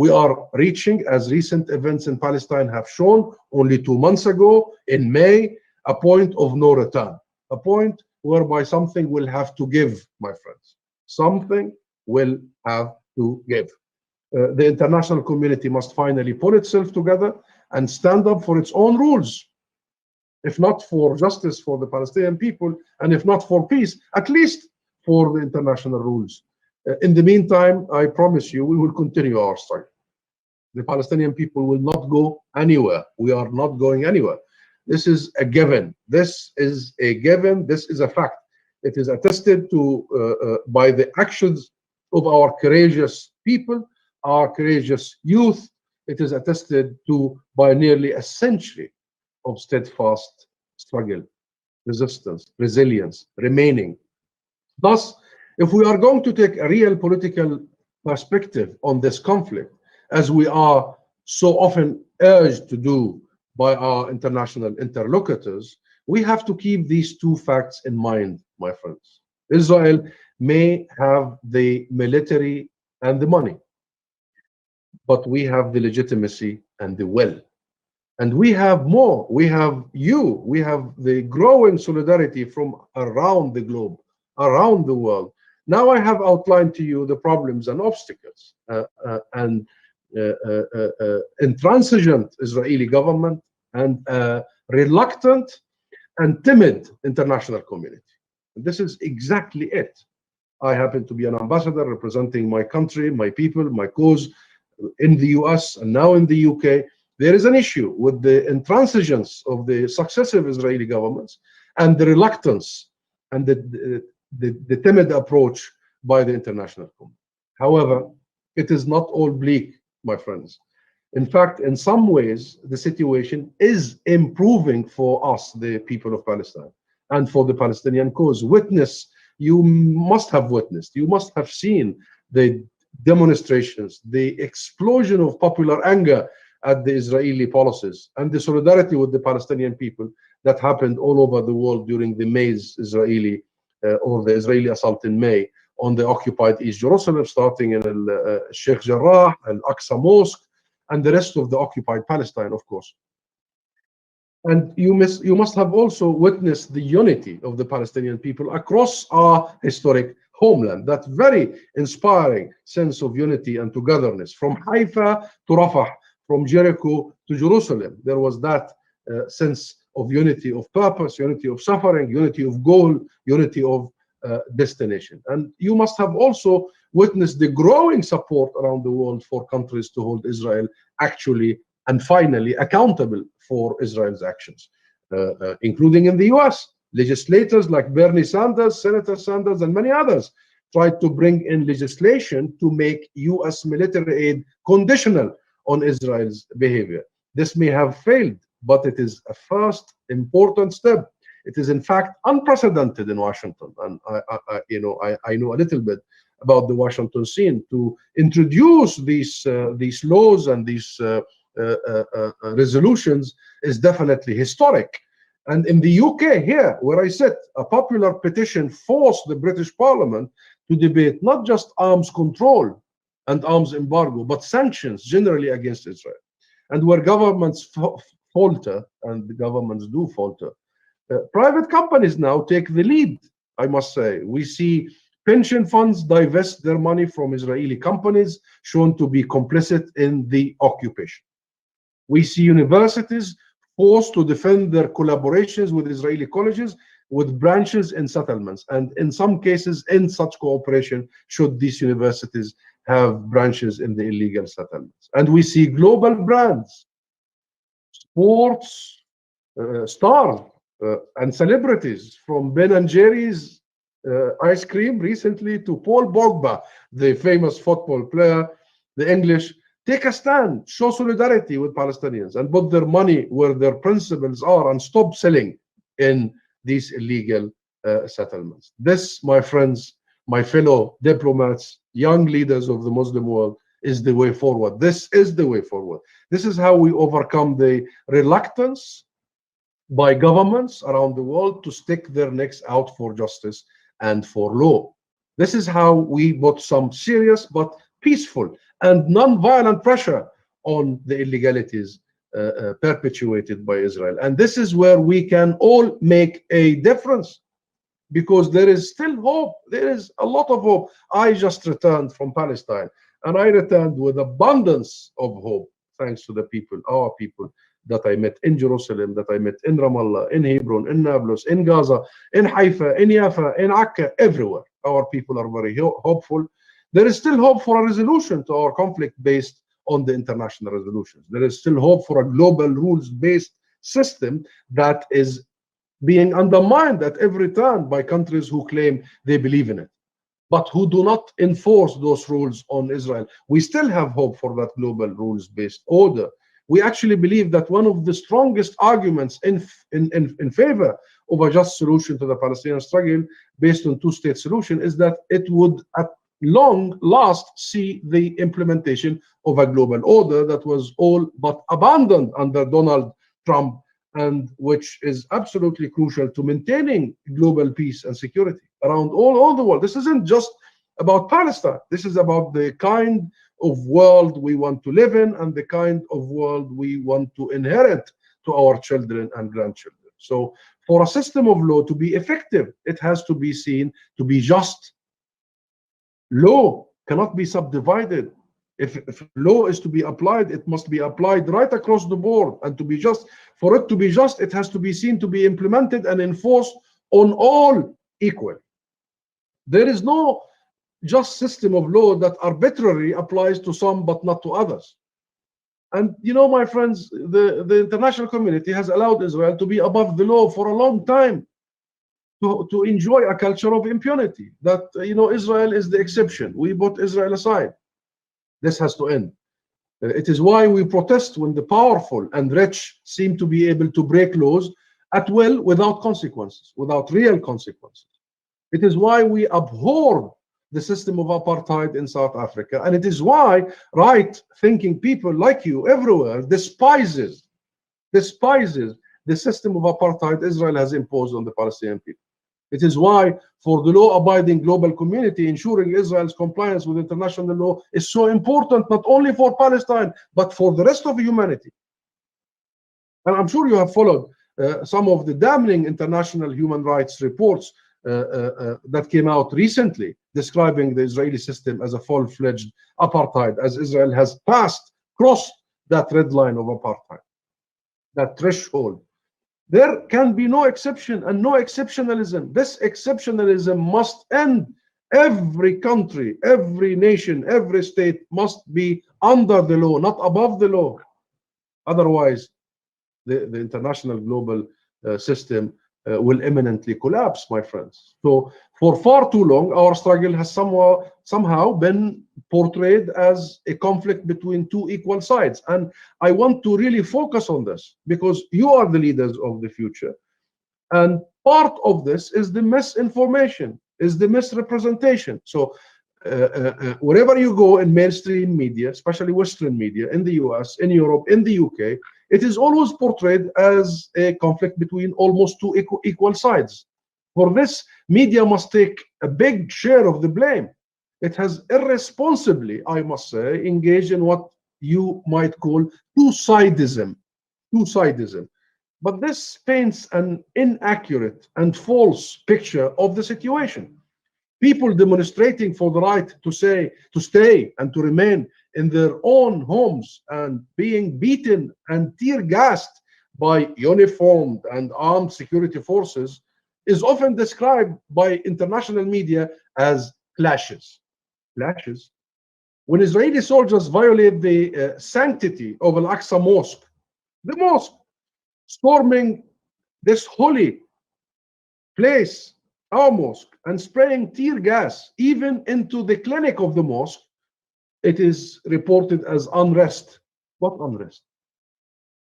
We are reaching, as recent events in Palestine have shown, only 2 months ago, in May, a point of no return. A point whereby something will have to give, my friends. Something will have to give. The international community must finally pull itself together and stand up for its own rules. If not for justice for the Palestinian people, and if not for peace, at least for the international rules. In the meantime, I promise you, we will continue our struggle. The Palestinian people will not go anywhere. We are not going anywhere. This is a given. This is a given. This is a fact. It is attested to by the actions of our courageous people, our courageous youth. It is attested to by nearly a century of steadfast struggle, resistance, resilience, remaining. Thus, if we are going to take a real political perspective on this conflict, as we are so often urged to do by our international interlocutors, we have to keep these two facts in mind, my friends. Israel may have the military and the money, but we have the legitimacy and the will. And we have more. We have you. We have the growing solidarity from around the globe, around the world. Now I have outlined to you the problems and obstacles and intransigent Israeli government and reluctant and timid international community. And this is exactly it. I happen to be an ambassador representing my country, my people, my cause in the US and now in the UK. There is an issue with the intransigence of the successive Israeli governments and the reluctance and the timid approach by the international community. However, it is not all bleak, my friends. In fact, in some ways, the situation is improving for us, the people of Palestine, and for the Palestinian cause. You must have witnessed, you must have seen the demonstrations, the explosion of popular anger at the Israeli policies, and the solidarity with the Palestinian people that happened all over the world during the May's Israeli or the Israeli assault in May on the occupied East Jerusalem, starting in Sheikh Jarrah, Al-Aqsa Mosque, and the rest of the occupied Palestine, of course. And you must have also witnessed the unity of the Palestinian people across our historic homeland, that very inspiring sense of unity and togetherness, from Haifa to Rafah, from Jericho to Jerusalem. There was that sense of unity of purpose, unity of suffering, unity of goal, unity of destination. And you must have also witnessed the growing support around the world for countries to hold Israel actually and finally accountable for Israel's actions, including in the US. Legislators like Bernie Sanders, Senator Sanders, and many others tried to bring in legislation to make US military aid conditional on Israel's behavior. This may have failed, but it is a first important step. It is in fact unprecedented in Washington, and I know a little bit about the Washington scene. To introduce these laws and these resolutions is definitely historic. And in the UK, here where I sit, a popular petition forced the British Parliament to debate not just arms control and arms embargo, but sanctions generally against Israel. And where governments falter, and the governments do falter, private companies now take the lead, I must say. We see pension funds divest their money from Israeli companies shown to be complicit in the occupation. We see universities forced to defend their collaborations with Israeli colleges with branches in settlements, and in some cases in such cooperation should these universities have branches in the illegal settlements. And we see global brands, sports stars and celebrities, from Ben and Jerry's ice cream recently to Paul Pogba, the famous football player, the English, take a stand, show solidarity with Palestinians, and put their money where their principles are, and stop selling in these illegal settlements. This, my friends, my fellow diplomats, young leaders of the Muslim world, is the way forward. This is the way forward. This is how we overcome the reluctance by governments around the world to stick their necks out for justice and for law. This is how we put some serious but peaceful and non-violent pressure on the illegalities perpetuated by Israel. And this is where we can all make a difference, because there is still hope. There is a lot of hope. I just returned from Palestine, and I returned with abundance of hope, thanks to the people, our people, that I met in Jerusalem, that I met in Ramallah, in Hebron, in Nablus, in Gaza, in Haifa, in Yafa, in Akka, everywhere. Our people are very hopeful. There is still hope for a resolution to our conflict based on the international resolutions. There is still hope for a global rules-based system that is being undermined at every turn by countries who claim they believe in it, but who do not enforce those rules on Israel. We still have hope for that global rules-based order. We actually believe that one of the strongest arguments in favor of a just solution to the Palestinian struggle based on two-state solution is that it would at long last see the implementation of a global order that was all but abandoned under Donald Trump, and which is absolutely crucial to maintaining global peace and security around all the world. This isn't just about Palestine. This is about the kind of world we want to live in and the kind of world we want to inherit to our children and grandchildren. So for a system of law to be effective, it has to be seen to be just. Law cannot be subdivided. If law is to be applied, it must be applied right across the board. And to be just, for it to be just, it has to be seen to be implemented and enforced on all equally. There is no just system of law that arbitrarily applies to some but not to others. And you know, my friends, the international community has allowed Israel to be above the law for a long time, to enjoy a culture of impunity, that, you know, Israel is the exception. We put Israel aside. This has to end. It is why we protest when the powerful and rich seem to be able to break laws at will without consequences, without real consequences. It is why we abhor the system of apartheid in South Africa. And it is why right-thinking people like you everywhere despises the system of apartheid Israel has imposed on the Palestinian people. It is why, for the law-abiding global community, ensuring Israel's compliance with international law is so important, not only for Palestine, but for the rest of humanity. And I'm sure you have followed some of the damning international human rights reports that came out recently, describing the Israeli system as a full-fledged apartheid, as Israel has crossed that red line of apartheid, that threshold. There can be no exception and no exceptionalism. This exceptionalism must end. Every country, every nation, every state must be under the law, not above the law. Otherwise, the international global system will imminently collapse, my friends. So for far too long, our struggle has somehow been portrayed as a conflict between two equal sides. And I want to really focus on this, because you are the leaders of the future. And part of this is the misinformation, is the misrepresentation. So wherever you go in mainstream media, especially Western media, in the US, in Europe, in the UK, it is always portrayed as a conflict between almost two equal sides. For this, media must take a big share of the blame. It has irresponsibly, I must say, engaged in what you might call two-sidism. But this paints an inaccurate and false picture of the situation. People demonstrating for the right to stay and to remain in their own homes and being beaten and tear-gassed by uniformed and armed security forces is often described by international media as clashes. Clashes? When Israeli soldiers violate the sanctity of Al-Aqsa Mosque, the mosque, storming this holy place, our mosque, and spraying tear gas even into the clinic of the mosque, it is reported as unrest. What unrest?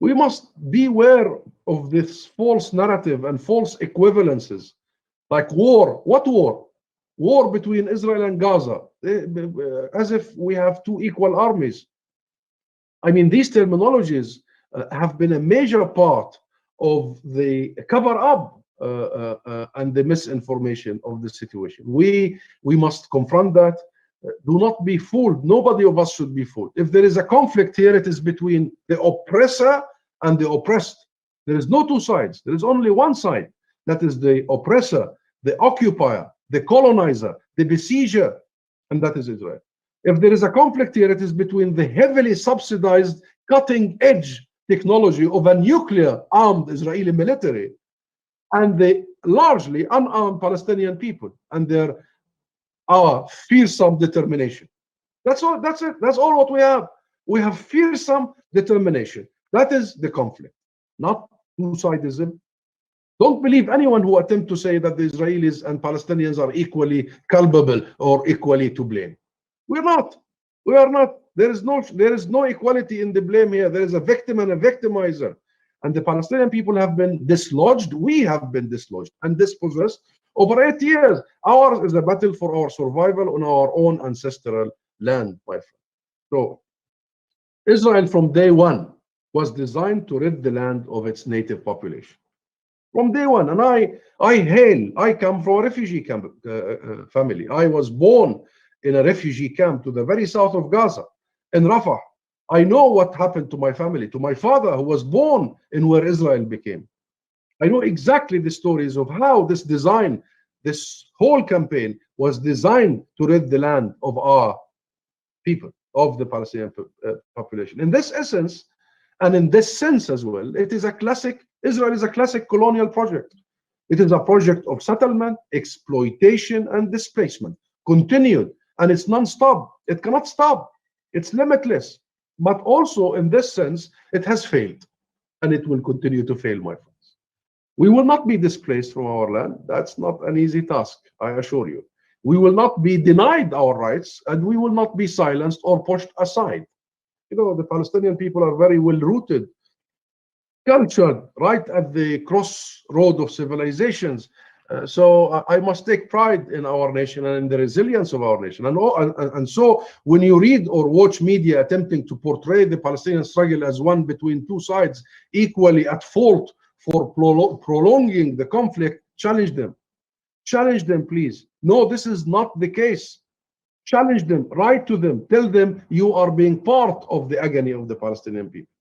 We must beware of this false narrative and false equivalences, like war. What war? War between Israel and Gaza, as if we have two equal armies. I mean, these terminologies have been a major part of the cover-up and the misinformation of the situation. We must confront that. Do not be fooled. Nobody of us should be fooled. If there is a conflict here, it is between the oppressor and the oppressed. There is no two sides. There is only one side. That is the oppressor, the occupier, the colonizer, the besieger, and that is Israel. If there is a conflict here, it is between the heavily subsidized, cutting-edge technology of a nuclear-armed Israeli military and the largely unarmed Palestinian people and their fearsome determination. That's all. That's it. That's all what we have. We have fearsome determination. That is the conflict, not two-sidism. Don't believe anyone who attempts to say that the Israelis and Palestinians are equally culpable or equally to blame. We're not. We are not. There is no equality in the blame here. There is a victim and a victimizer. And the Palestinian people have been dislodged. We have been dislodged and dispossessed over 8 years. Ours is a battle for our survival on our own ancestral land, my friend. So Israel from day one was designed to rid the land of its native population. From day one. And I come from a refugee camp family. I was born in a refugee camp to the very south of Gaza, in Rafah. I know what happened to my family, to my father who was born in where Israel became. I know exactly the stories of how this whole campaign was designed to rid the land of our people, of the Palestinian population. In this essence, and in this sense as well, Israel is a classic colonial project. It is a project of settlement, exploitation, and displacement, continued, and it's non-stop. It cannot stop. It's limitless. But also, in this sense, it has failed, and it will continue to fail, my friends. We will not be displaced from our land. That's not an easy task, I assure you. We will not be denied our rights, and we will not be silenced or pushed aside. You know, the Palestinian people are very well-rooted, cultured, right at the crossroad of civilizations. So I must take pride in our nation and in the resilience of our nation. And so when you read or watch media attempting to portray the Palestinian struggle as one between two sides equally at fault for prolonging the conflict, challenge them. Challenge them, please. No, this is not the case. Challenge them, write to them, tell them you are being part of the agony of the Palestinian people.